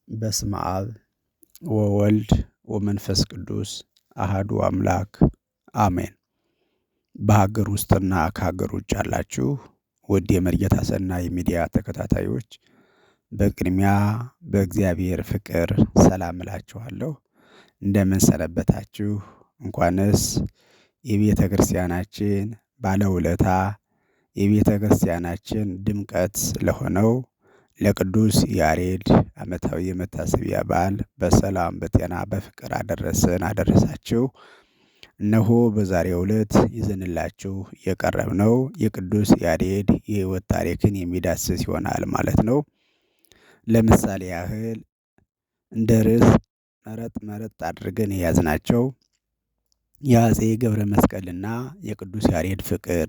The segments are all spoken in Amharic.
በስመ አብ ወወልድ ወመንፈስ ቅዱስ አሃዱ አምላክ አሜን። በሀገር ውስጥና ከሀገር ውጭ ያላችሁ ውድ የመርጌታ ሰናይ ሚዲያ ተከታታዮች በቅድሚያ በእግዚአብሔር ፍቅር ሰላም እላችኋለሁ። እንደምን ሰነበታችሁ? እንኳንስ የቤተ ክርስቲያናችን ባለውለታ የቤተ ክርስቲያናችን ድምቀት ለሆነው ለቅዱስ ያሬድ ዓመታዊ የመታሰቢያ በዓል በሰላም በጤና በፍቅር አደረሰን አደረሳችሁ። እነሆ በዛሬው ዕለት ይዘንላችሁ የቀረብነው የቅዱስ ያሬድ የሕይወት ታሪክን የሚዳስስ ይሆናል ማለት ነው። ለምሳሌ ያህል እንደ ርዕስ መረጥ አድርገን የያዝናቸው የአፄ ገብረ መስቀልና የቅዱስ ያሬድ ፍቅር።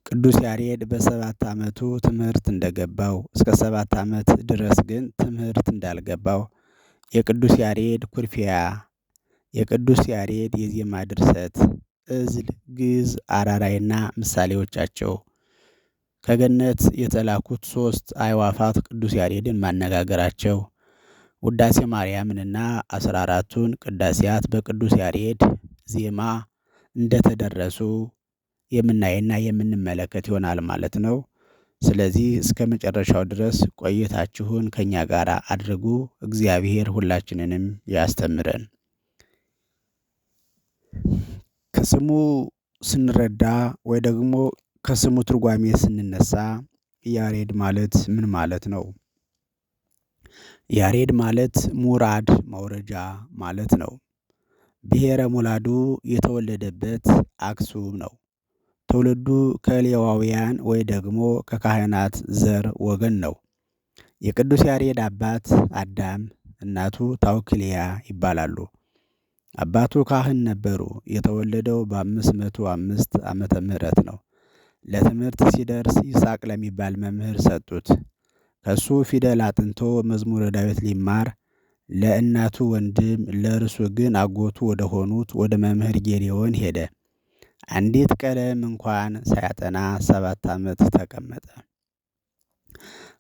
ቅዱስ ያሬድ በ7 ዓመቱ ትምህርት እንደገባው እስከ 7 ዓመት ድረስ ግን ትምህርት እንዳልገባው የቅዱስ ያሬድ ኩርፊያ፣ የቅዱስ ያሬድ የዜማ ድርሰት፣ እዝል፣ ግዕዝ፣ አራራይና ምሳሌዎቻቸው፣ ከገነት የተላኩት 3 አዕዋፋት ቅዱስ ያሬድን ማነጋገራቸው፣ ውዳሴ ማርያምንና 14ቱን ቅዳሴያት በቅዱስ ያሬድ ዜማ እንደተደረሱ የምናይና የምንመለከት ይሆናል ማለት ነው። ስለዚህ እስከ መጨረሻው ድረስ ቆይታችሁን ከኛ ጋር አድርጉ። እግዚአብሔር ሁላችንንም ያስተምረን። ከስሙ ስንረዳ ወይ ደግሞ ከስሙ ትርጓሜ ስንነሳ ያሬድ ማለት ምን ማለት ነው? ያሬድ ማለት ሙራድ መውረጃ ማለት ነው። ብሔረ ሙላዱ የተወለደበት አክሱም ነው። ትውልዱ ከሌዋውያን ወይ ደግሞ ከካህናት ዘር ወገን ነው። የቅዱስ ያሬድ አባት አዳም፣ እናቱ ታውክልያ ይባላሉ። አባቱ ካህን ነበሩ። የተወለደው በ505 ዓመተ ምህረት ነው። ለትምህርት ሲደርስ ይስሐቅ ለሚባል መምህር ሰጡት። ከሱ ፊደል አጥንቶ መዝሙረ ዳዊት ሊማር ለእናቱ ወንድም ለእርሱ ግን አጎቱ ወደ ሆኑት ወደ መምህር ጌዴዎን ሄደ። አንዲት ቀለም እንኳን ሳያጠና 7 ዓመት ተቀመጠ።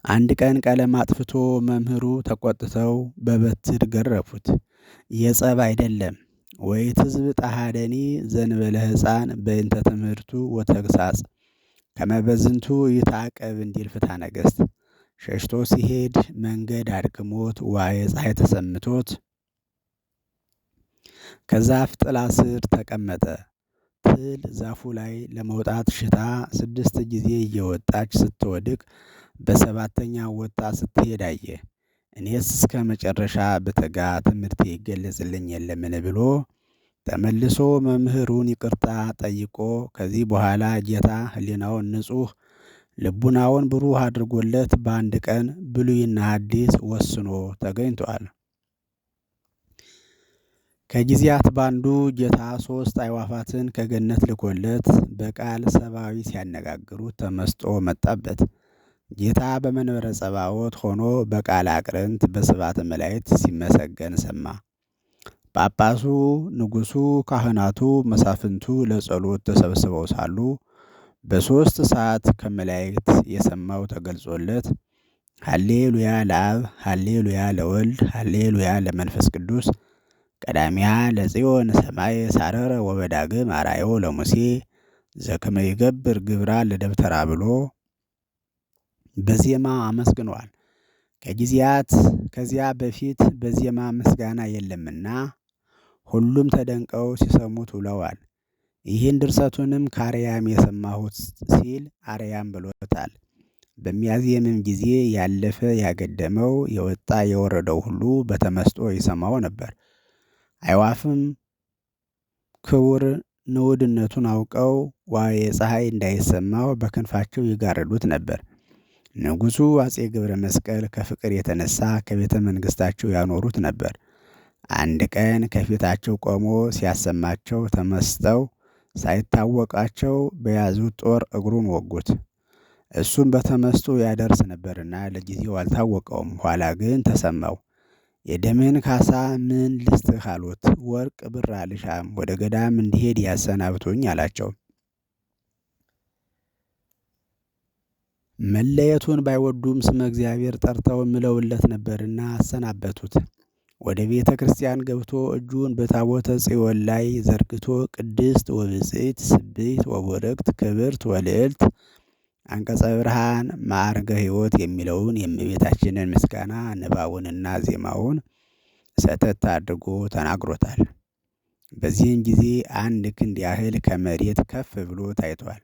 አንድ ቀን ቀለም አጥፍቶ መምህሩ ተቆጥተው በበትር ገረፉት። የጸብ አይደለም ወይ ትዝብ ጣሃደኒ ዘንበለ ሕፃን በእንተ ትምህርቱ ወተግሳጽ ከመበዝንቱ ይታቀብ እንዲል ፍትሐ ነገሥት። ሸሽቶ ሲሄድ መንገድ አድክሞት ዋየ ፀሐይ ተሰምቶት ከዛፍ ጥላ ስር ተቀመጠ። ትል ዛፉ ላይ ለመውጣት ሽታ 6 ጊዜ እየወጣች ስትወድቅ በ7ተኛው ወጣ ስትሄድ አየ። እኔስ እስከ መጨረሻ ብተጋ ትምህርቴ ይገለጽልኝ የለምን ብሎ ተመልሶ መምህሩን ይቅርታ ጠይቆ ከዚህ በኋላ ጌታ ሕሊናውን ንጹሕ ልቡናውን ብሩህ አድርጎለት በአንድ ቀን ብሉይና ሐዲስ ወስኖ ተገኝቷል። ከጊዜያት ባንዱ ጌታ 3 አዕዋፋትን ከገነት ልኮለት በቃል ሰብአዊ ሲያነጋግሩት ተመስጦ መጣበት። ጌታ በመንበረ ጸባዖት ሆኖ በቃል አቅርንት በስብሐተ መላእክት ሲመሰገን ሰማ። ጳጳሱ፣ ንጉሡ፣ ካህናቱ፣ መሳፍንቱ ለጸሎት ተሰብስበው ሳሉ በ3 ሰዓት ከመላእክት የሰማው ተገልጾለት ሃሌሉያ ለአብ፣ ሃሌሉያ ለወልድ፣ ሃሌሉያ ለመንፈስ ቅዱስ ቀዳሚያ ለጽዮን ሰማይ ሳረረ ወበዳግም አርአዮ ለሙሴ ዘከመ ይገብር ግብራ ለደብተራ ብሎ በዜማ አመስግኗል። ከጊዜያት ከዚያ በፊት በዜማ ምስጋና የለምና ሁሉም ተደንቀው ሲሰሙት ውለዋል። ይህን ድርሰቱንም ከአርያም የሰማሁት ሲል አርያም ብሎታል። በሚያዜምም ጊዜ ያለፈ ያገደመው የወጣ የወረደው ሁሉ በተመስጦ ይሰማው ነበር። አዕዋፍም ክቡር ንዑድነቱን አውቀው ዋየ ፀሐይ እንዳይሰማው በክንፋቸው ይጋርዱት ነበር። ንጉሡ አፄ ገብረ መስቀል ከፍቅር የተነሳ ከቤተ መንግሥታቸው ያኖሩት ነበር። አንድ ቀን ከፊታቸው ቆሞ ሲያሰማቸው ተመስጠው ሳይታወቃቸው በያዙት ጦር እግሩን ወጉት። እሱም በተመስጦ ያደርስ ነበርና ለጊዜው አልታወቀውም። ኋላ ግን ተሰማው። የደምህን ካሳ ምን ልስጥህ አሉት። ወርቅ ብር አልሻም፣ ወደ ገዳም እንዲሄድ ያሰናብቱኝ አላቸው። መለየቱን ባይወዱም ስመ እግዚአብሔር ጠርተው ምለውለት ነበርና አሰናበቱት። ወደ ቤተ ክርስቲያን ገብቶ እጁን በታቦተ ጽዮን ላይ ዘርግቶ ቅድስት ወብፅዕት ስብሕት ወቡርክት ክብርት ወልዕልት አንቀጸ ብርሃን ማዕርገ ሕይወት የሚለውን የእመቤታችንን ምስጋና ንባቡንና ዜማውን ሰተት አድርጎ ተናግሮታል። በዚህን ጊዜ 1 ክንድ ያህል ከመሬት ከፍ ብሎ ታይቷል።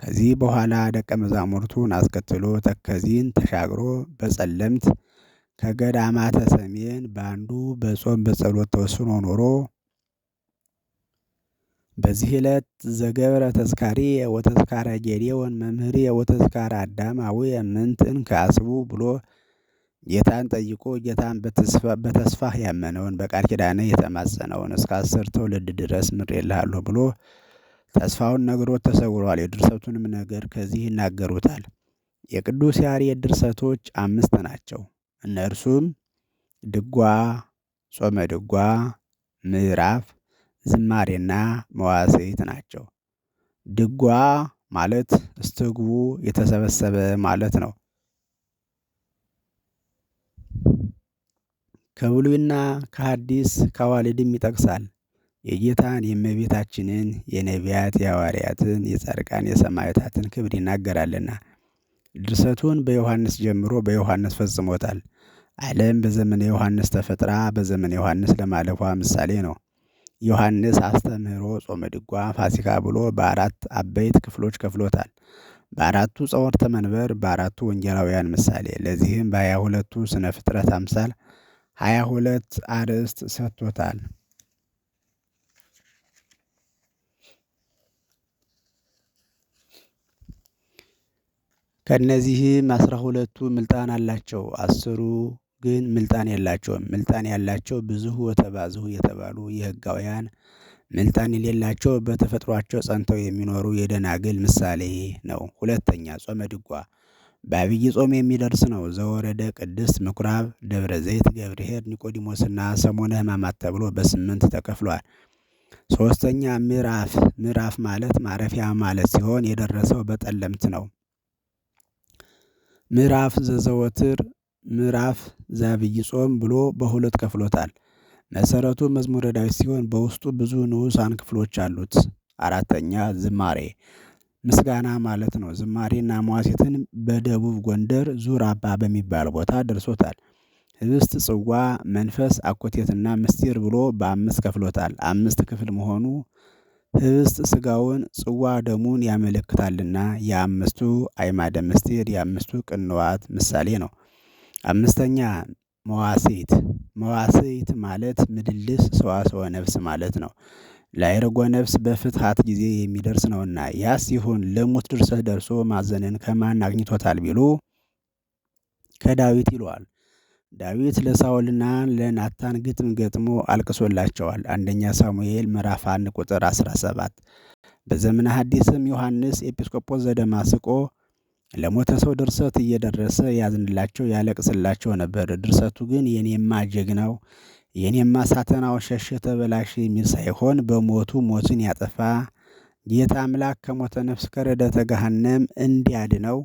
ከዚህ በኋላ ደቀ መዛሙርቱን አስከትሎ ተከዚን ተሻግሮ በጸለምት ከገዳማተ ሰሜን በአንዱ በጾም በጸሎት ተወስኖ ኖሮ በዚህ ዕለት ዘገብረ ተስካሪ ወተስካረ ጌዴዎን መምህሪ ወተስካረ አዳማዊ ምንትን ከአስቡ ብሎ ጌታን ጠይቆ ጌታን በተስፋ ያመነውን በቃል ኪዳነ የተማጸነውን እስከ 10 ትውልድ ድረስ ምሬልሃለሁ ብሎ ተስፋውን ነግሮት ተሰውሯል። የድርሰቱንም ነገር ከዚህ ይናገሩታል። የቅዱስ ያሬድ ድርሰቶች 5 ናቸው። እነርሱም ድጓ፣ ጾመ ድጓ፣ ምዕራፍ፣ ዝማሬና መዋሥዕት ናቸው። ድጓ ማለት እስትግቡ የተሰበሰበ ማለት ነው። ከብሉይና ከሐዲስ ከአዋልድም ይጠቅሳል። የጌታን የእመቤታችንን የነቢያት የሐዋርያትን የጻድቃን የሰማዕታትን ክብር ይናገራልና ድርሰቱን በዮሐንስ ጀምሮ በዮሐንስ ፈጽሞታል። ዓለም በዘመነ ዮሐንስ ተፈጥራ በዘመነ ዮሐንስ ለማለፏ ምሳሌ ነው። ዮሐንስ አስተምህሮ ጾመ ድጓ ፋሲካ ብሎ በ4 አበይት ክፍሎች ከፍሎታል። በ4ቱ ጸወርተ መንበር፣ በ4ቱ ወንጌላውያን ምሳሌ፣ ለዚህም በ22ቱ ስነ ፍጥረት አምሳል 22 አርዕስት ሰጥቶታል። ከእነዚህም 12ቱ ምልጣን አላቸው፣ 10ሩ ግን ምልጣን የላቸውም። ምልጣን ያላቸው ብዙኅ ወተባዝሑ የተባሉ የሕጋውያን፣ ምልጣን የሌላቸው በተፈጥሯቸው ጸንተው የሚኖሩ የደናግል ምሳሌ ነው። ሁለተኛ ጾመ ድጓ በአብይ ጾም የሚደርስ ነው። ዘወረደ ቅድስት ምኩራብ ደብረ ዘይት ገብርኄር ኒቆዲሞስና ሰሞነ ሕማማት ተብሎ በ8 ተከፍሏል። ሶስተኛ ምዕራፍ ማለት ማረፊያ ማለት ሲሆን የደረሰው በጠለምት ነው። ምዕራፍ ዘዘወትር ምዕራፍ ዘአብይ ጾም ብሎ በ2 ከፍሎታል። መሰረቱ መዝሙረ ዳዊት ሲሆን በውስጡ ብዙ ንዑሳን ክፍሎች አሉት። አራተኛ ዝማሬ ምስጋና ማለት ነው። ዝማሬና መዋሥዕትን በደቡብ ጎንደር ዙር አባ በሚባል ቦታ ደርሶታል። ህብስት፣ ጽዋ፣ መንፈስ፣ አኮቴትና ምስጢር ብሎ በ5 ከፍሎታል። 5 ክፍል መሆኑ ህብስት ሥጋውን ጽዋ ደሙን ያመለክታልና የ5ቱ አዕማደ ምስጢር የ5ቱ ቅንዋት ምሳሌ ነው። 5ኛ መዋሥዕት ማለት ምልልስ ሰዋስወ ነፍስ ማለት ነው። ለአይርጎ ነፍስ በፍትሐት ጊዜ የሚደርስ ነውና ያ ሲሆን ለሙት ድርሰት ደርሶ ማዘንን ከማን አግኝቶታል ቢሉ ከዳዊት ይለዋል። ዳዊት ለሳኦልና ለናታን ግጥም ገጥሞ አልቅሶላቸዋል። 1ኛ ሳሙኤል ምዕራፍ 1 ቁጥር 17። በዘመነ ሐዲስም ዮሐንስ ኤጲስቆጶስ ዘደማስቆ ለሞተ ሰው ድርሰት እየደረሰ ያዝንላቸው ያለቅስላቸው ነበር። ድርሰቱ ግን የኔማ ጀግናው የኔማ ሳተናው ሸሸ ተበላሽ የሚል ሳይሆን በሞቱ ሞትን ያጠፋ ጌታ አምላክ ከሞተ ነፍስ ከርደተ ገሃነም እንዲያድነው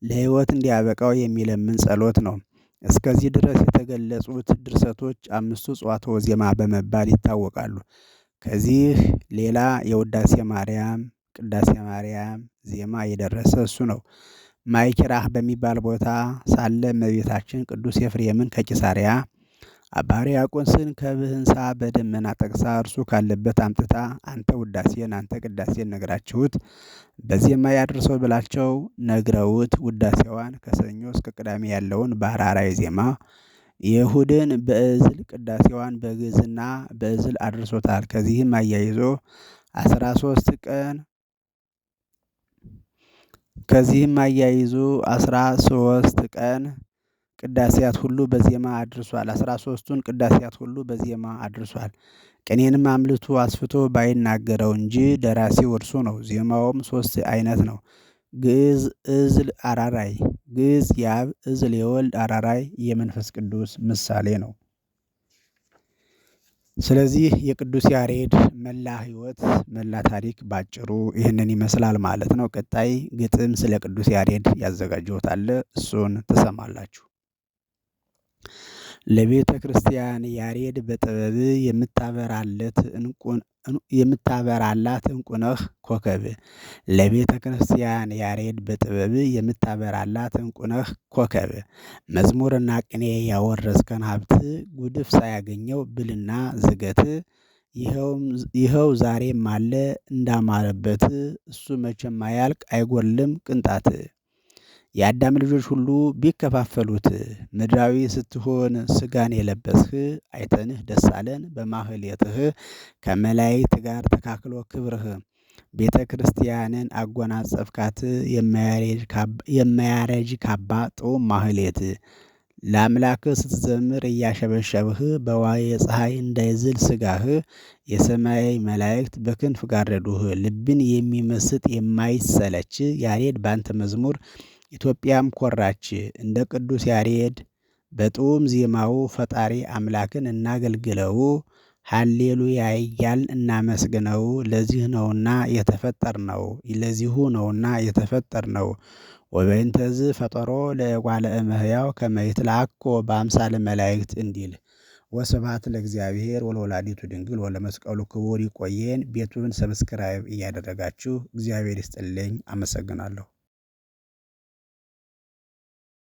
ለሕይወት እንዲያበቃው የሚለምን ጸሎት ነው። እስከዚህ ድረስ የተገለጹት ድርሰቶች 5ቱ ጽዋትወ ዜማ በመባል ይታወቃሉ። ከዚህ ሌላ የውዳሴ ማርያም፣ ቅዳሴ ማርያም ዜማ የደረሰ እሱ ነው። ማይኪራህ በሚባል ቦታ ሳለ እመቤታችን ቅዱስ ኤፍሬምን ከቂሳርያ አባ ሕርያቆስን ከብህንሳ በደመና ጠቅሳ እርሱ ካለበት አምጥታ አንተ ውዳሴን አንተ ቅዳሴን ነግራችሁት በዜማ ያድርሰው ብላቸው ነግረውት ውዳሴዋን ከሰኞ እስከ ቅዳሜ ያለውን በአራራይ ዜማ የእሁድን በእዝል ቅዳሴዋን በግዕዝና በእዝል አድርሶታል። ከዚህም አያይዞ 13 ቀን ቅዳሴያት ሁሉ በዜማ አድርሷል። 13ቱን ቅዳሴያት ሁሉ በዜማ አድርሷል። ቅኔንም አምልቶ አስፍቶ ባይናገረው እንጂ ደራሲው እርሱ ነው። ዜማውም 3 አይነት ነው። ግዕዝ፣ እዝል፣ አራራይ። ግዕዝ የአብ፣ እዝል የወልድ፣ አራራይ የመንፈስ ቅዱስ ምሳሌ ነው። ስለዚህ የቅዱስ ያሬድ መላ ሕይወት መላ ታሪክ ባጭሩ ይህንን ይመስላል ማለት ነው። ቀጣይ ግጥም ስለ ቅዱስ ያሬድ ያዘጋጀሁት አለ፣ እሱን ትሰማላችሁ። ለቤተ ክርስቲያን ያሬድ በጥበብ የምታበራላት ዕንቁ ነህ ኮከብ። ለቤተ ክርስቲያን ያሬድ በጥበብ የምታበራላት ዕንቁ ነህ ኮከብ። መዝሙርና ቅኔ ያወረስከን ሀብት ጉድፍ ሳያገኘው ብልና ዝገት። ይኸው ዛሬም አለ እንዳማረበት እሱ መቼም አያልቅ አይጎልም ቅንጣት። የአዳም ልጆች ሁሉ ቢከፋፈሉት ምድራዊ ስትሆን ሥጋን የለበስህ አይተንህ ደስ አለን በማህሌትህ። ከመላእክት ጋር ተካክሎ ክብርህ ቤተ ክርስቲያንን አጎናጸፍካት የማያረጅ ካባ ጥዑም ማህሌት። ለአምላክህ ስትዘምር እያሸበሸብህ በዋየ ፀሐይ እንዳይዝል ሥጋህ። የሰማይ መላእክት በክንፍ ጋረዱህ ልብን የሚመስጥ የማይሰለች ያሬድ ባንተ መዝሙር ኢትዮጵያም ኮራች። እንደ ቅዱስ ያሬድ በጥዑም ዜማው ፈጣሪ አምላክን እናገልግለው። ሃሌሉያ እያልን እናመስግነው። ለዚሁ ነውና የተፈጠርነው። ወበእንተዝ ፈጠሮ ለእጓለ እመሕያው ከመ ይትለአኮ በአምሳለ መላእክት እንዲል። ወስብሐት ለእግዚአብሔር ወለወላዲቱ ድንግል ወለመስቀሉ ክቡር። ይቆየን። ቤቱን ሰብስክራይብ እያደረጋችሁ እግዚአብሔር ይስጥልኝ። አመሰግናለሁ።